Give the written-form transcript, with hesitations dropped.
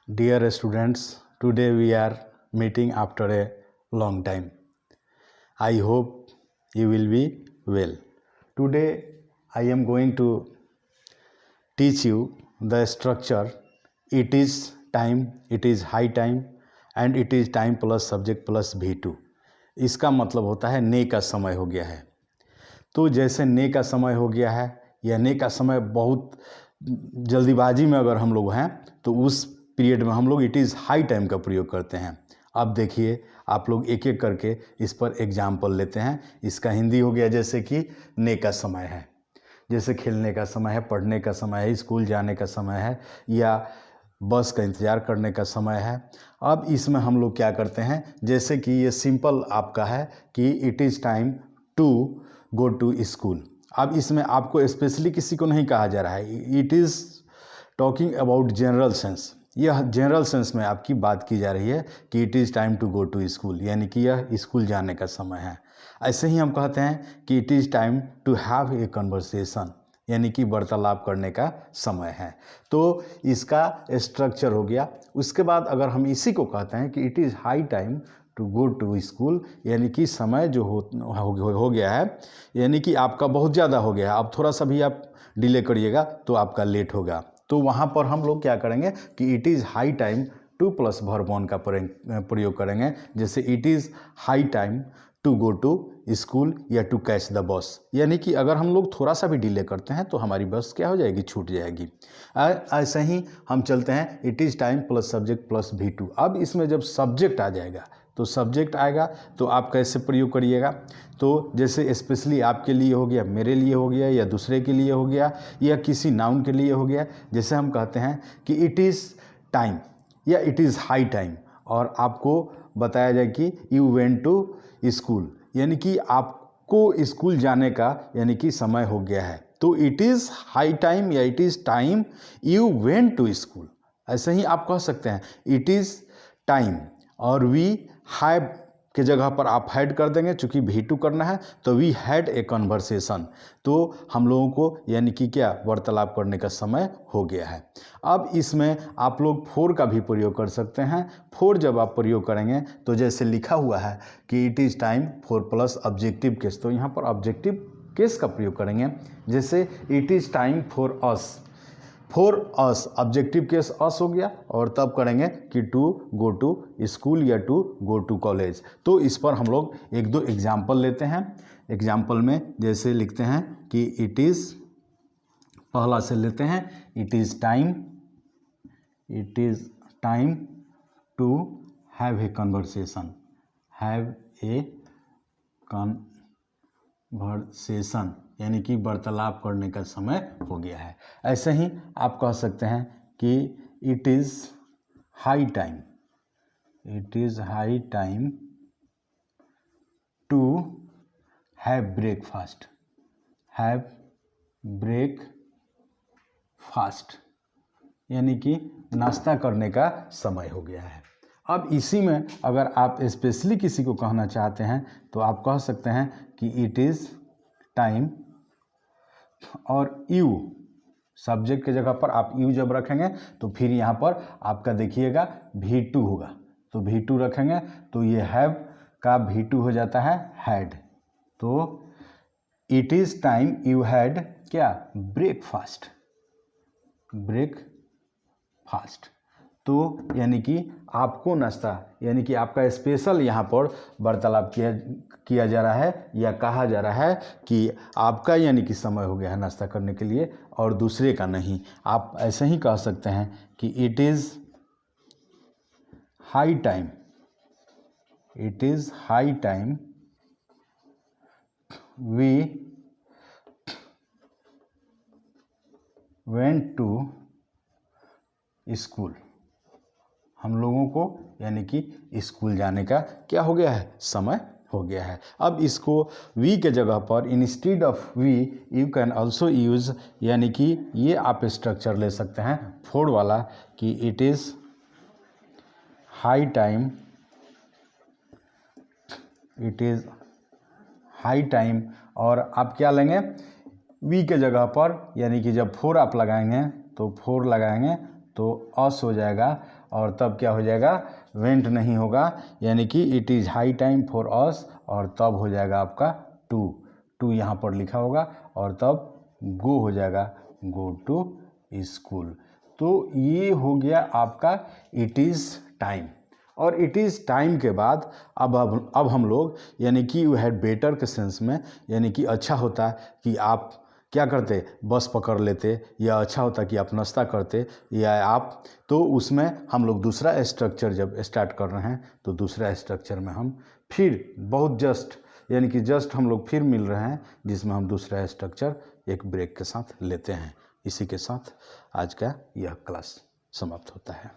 Dear students, today we are meeting after a long time. I hope you will be well. Today I am going to teach you the structure. It is time, it is high time and it is time plus subject plus V2. इसका मतलब होता है ने का समय हो गया है। तो जैसे ने का समय हो गया है या ने का समय बहुत जल्दीबाजी में अगर हम लोग हैं तो उस पीरियड में हम लोग इट इज़ हाई टाइम का प्रयोग करते हैं। अब देखिए आप लोग एक एक करके इस पर एग्जाम्पल लेते हैं। इसका हिंदी हो गया जैसे कि ने का समय है, जैसे खेलने का समय है, पढ़ने का समय है, स्कूल जाने का समय है या बस का इंतज़ार करने का समय है। अब इसमें हम लोग क्या करते हैं, जैसे कि ये सिंपल आपका है कि it is time to go to school. अब इसमें आपको स्पेशली किसी को नहीं कहा जा रहा है, it is talking about general sense. यह जनरल सेंस में आपकी बात की जा रही है कि it is time to go to school, यानी कि यह स्कूल जाने का समय है। ऐसे ही हम कहते हैं कि it is time to have a conversation, यानी कि वार्तालाप करने का समय है। तो इसका स्ट्रक्चर हो गया। उसके बाद अगर हम इसी को कहते हैं कि it is high time to go to school, यानी कि समय जो हो गया है, यानी कि आपका बहुत ज़्यादा हो गया है, अब थोड़ा सा भी आप डिले करिएगा तो आपका लेट होगा। तो वहाँ पर हम लोग क्या करेंगे कि it is high time to plus verb one का प्रयोग करेंगे। जैसे it is high time to go to school या टू कैच द बस, यानी कि अगर हम लोग थोड़ा सा भी डिले करते हैं तो हमारी बस क्या हो जाएगी, छूट जाएगी। ऐसे ही हम चलते हैं it is time plus subject plus V2। अब इसमें जब सब्जेक्ट आ जाएगा तो सब्जेक्ट आएगा तो आप कैसे प्रयोग करिएगा, तो जैसे स्पेशली आपके लिए हो गया, मेरे लिए हो गया या दूसरे के लिए हो गया या किसी नाउन के लिए हो गया। जैसे हम कहते हैं कि इट इज़ टाइम या इट इज़ हाई टाइम और आपको बताया जाए कि यू वेंट टू स्कूल, यानी कि आपको स्कूल जाने का यानी कि समय हो गया है। तो इट इज़ हाई टाइम या it is time you went to school. ऐसे ही आप कह सकते हैं इट इज़ टाइम और वी हैव के जगह पर आप हैड कर देंगे, चूँकि V2 करना है तो वी हैड ए कन्वर्सेशन। तो हम लोगों को यानी कि क्या, वार्तालाप करने का समय हो गया है। अब इसमें आप लोग फोर का भी प्रयोग कर सकते हैं। फोर जब आप प्रयोग करेंगे तो जैसे लिखा हुआ है कि it is time for plus objective case, तो यहाँ पर ऑब्जेक्टिव केस का प्रयोग करेंगे। जैसे it is time for us, for us objective case us हो गया और तब करेंगे कि टू गो टू स्कूल या टू गो टू कॉलेज। तो इस पर हम लोग एक दो एग्जाम्पल लेते हैं। एग्जाम्पल में जैसे लिखते हैं कि इट इज़, पहला से लेते हैं, it is time to have a conversation, have a conversation, यानी कि वार्तालाप करने का समय हो गया है। ऐसे ही आप कह सकते हैं कि it is high time, it is high time to have breakfast, have breakfast, यानी कि नाश्ता करने का समय हो गया है। अब इसी में अगर आप स्पेशली किसी को कहना चाहते हैं तो आप कह सकते हैं कि इट इज़ टाइम और यू, सब्जेक्ट के जगह पर आप यू जब रखेंगे तो फिर यहाँ पर आपका देखिएगा V2 होगा, तो V2 रखेंगे तो ये हैव का V2 हो जाता है हैड। तो it is time you had क्या, ब्रेकफास्ट, ब्रेकफास्ट। तो यानी कि आपको नाश्ता, यानी कि आपका स्पेशल यहाँ पर वार्तालाप किया जा रहा है या कहा जा रहा है कि आपका यानी कि समय हो गया है नाश्ता करने के लिए और दूसरे का नहीं। आप ऐसे ही कह सकते हैं कि it is high time, it is high time we went to school, हम लोगों को यानी कि स्कूल जाने का क्या हो गया है, समय हो गया है। अब इसको वी के जगह पर instead of we you can also use, यानी कि ये आप स्ट्रक्चर ले सकते हैं फोर वाला कि it is high time, it is high time और आप क्या लेंगे, वी के जगह पर, यानी कि जब फोर आप लगाएंगे तो फोर लगाएंगे तो अस हो जाएगा और तब क्या हो जाएगा, वेंट नहीं होगा, यानी कि it is high time for अस, और तब हो जाएगा आपका टू यहाँ पर लिखा होगा, और तब गो हो जाएगा गो टू स्कूल। तो ये हो गया आपका इट इज़ टाइम। और इट इज़ टाइम के बाद अब हम लोग यानी कि यू हैड बेटर के सेंस में, यानी कि अच्छा होता कि आप क्या करते, बस पकड़ लेते, या अच्छा होता कि आप नाश्ता करते, या आप, तो उसमें हम लोग दूसरा स्ट्रक्चर जब स्टार्ट कर रहे हैं तो दूसरा स्ट्रक्चर में हम फिर बहुत जस्ट यानी कि जस्ट हम लोग फिर मिल रहे हैं, जिसमें हम दूसरा स्ट्रक्चर एक ब्रेक के साथ लेते हैं। इसी के साथ आज का यह क्लास समाप्त होता है।